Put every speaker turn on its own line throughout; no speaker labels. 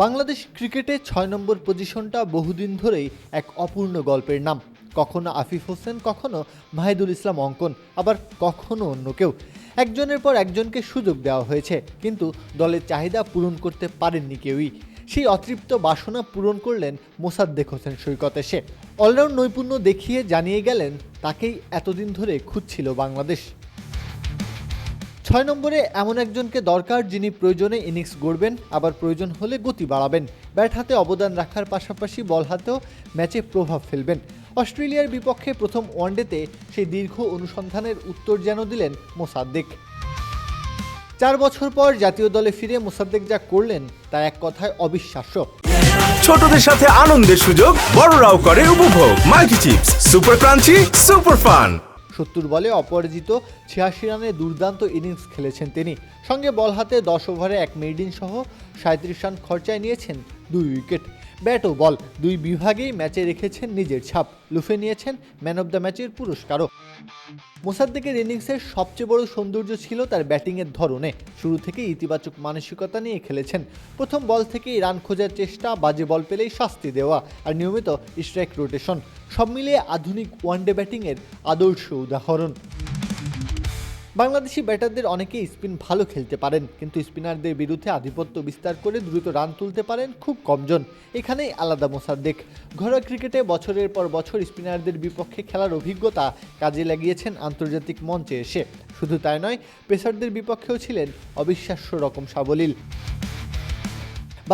বাংলাদেশ ক্রিকেটে ৬ নম্বর পজিশনটা বহুদিন ধরেই এক অপূর্ণ গল্পের নাম। কখনো আফিফ হোসেন, কখনো মাহিদুল ইসলাম অঙ্কন, আবার কখনো অন্য কেউ। একজনের পর একজনকে সুযোগ দেওয়া হয়েছে, কিন্তু দলের চাহিদা পূরণ করতে পারেননি কেউই। সেই অতৃপ্ত বাসনা পূরণ করলেন মোসাদ্দেক হোসেন সৈকত এসে। অলরাউন্ড নৈপুণ্য দেখিয়ে জানিয়ে গেলেন তাকেই এতদিন ধরে খুঁজছিল বাংলাদেশ। ৬ নম্বরে এমন একজনকে দরকার যিনি প্রয়োজনে ইনিংস গড়বেন, আবার প্রয়োজন হলে গতি বাড়াবেন। ব্যাট হাতে অবদান রাখার পাশাপাশি বল হাতেও ম্যাচে প্রভাব ফেলবেন। অস্ট্রেলিয়ার বিপক্ষে প্রথম ওয়ানডেতে সেই দীর্ঘ অনুসন্ধানের উত্তর যেন দিলেন মোসাদ্দেক। ৪ বছর পর জাতীয় দলে ফিরে মোসাদ্দেক যা করলেন তা এক কথায় অবিশ্বাস্য।
ছোটদের সাথে আনন্দের সুযোগ, বড়রাও করে উপভোগ। Multi chips, super crunchy, super fun.
৭০ বলে অপরাজিত ৮৬ রানে দুর্দান্ত ইনিংস খেলেছেন তিনি। সঙ্গে বল হাতে ১০ ওভারে ১ মেইডেন সহ ৩৭ রান খরচায় নিয়েছেন ২ উইকেট। ব্যাট ও বল দুই বিভাগেই ম্যাচে রেখেছেন নিজের ছাপ, লুফে নিয়েছেন ম্যান অব দ্য ম্যাচের পুরস্কারও। মোসাদ্দেকের ইনিংসের সবচেয়ে বড় সৌন্দর্য ছিল তার ব্যাটিংয়ের ধরনে। শুরু থেকে ইতিবাচক মানসিকতা নিয়ে খেলেছেন। প্রথম বল থেকেই রান খোঁজার চেষ্টা, বাজে বল পেলেই শাস্তি দেওয়া, আর নিয়মিত স্ট্রাইক রোটেশন, সব মিলিয়ে আধুনিক ওয়ানডে ব্যাটিংয়ের আদর্শ উদাহরণ। বাংলাদেশি ব্যাটারদের অনেকেই স্পিন ভালো খেলতে পারেন, কিন্তু স্পিনারদের বিরুদ্ধে আধিপত্য বিস্তার করে দ্রুত রান তুলতে পারেন খুব কমজন। এখানেই আলাদা মোসাদ্দেক। ঘরোয়া ক্রিকেটে বছরের পর বছর স্পিনারদের বিপক্ষে খেলার অভিজ্ঞতা কাজে লাগিয়েছেন আন্তর্জাতিক মঞ্চে এসে। শুধু তাই নয়, পেসারদের বিপক্ষেও ছিলেন অবিশ্বাস্য রকম সাবলীল।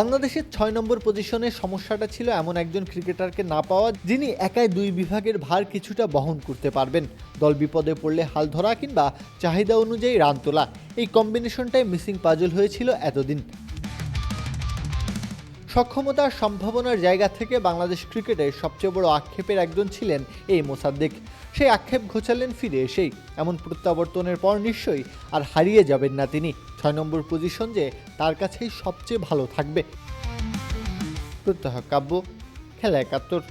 বাংলাদেশের ৬ নম্বর পজিশনের সমস্যাটা ছিল এমন একজন ক্রিকেটারকে না পাওয়া, যিনি একাই দুই বিভাগের ভার কিছুটা বহন করতে পারবেন। দল বিপদে পড়লে হাল ধরা কিংবা চাহিদা অনুযায়ী রান তোলা, এই কম্বিনেশনটাই মিসিং পাজল হয়েছিল এতদিন। সক্ষমতার সম্ভাবনার জায়গা থেকে বাংলাদেশ ক্রিকেটের সবচেয়ে বড় আক্ষেপের একজন ছিলেন এই মোসাদ্দেক। সেই আক্ষেপ ঘোচালেন ফিরে এসেই। এমন প্রত্যাবর্তনের পর নিশ্চয়ই আর হারিয়ে যাবেন না তিনি। ৬ নম্বর পজিশন যে তার কাছেই সবচেয়ে ভালো থাকবে। প্রত্যহ কাব্য, খেলা ৭১।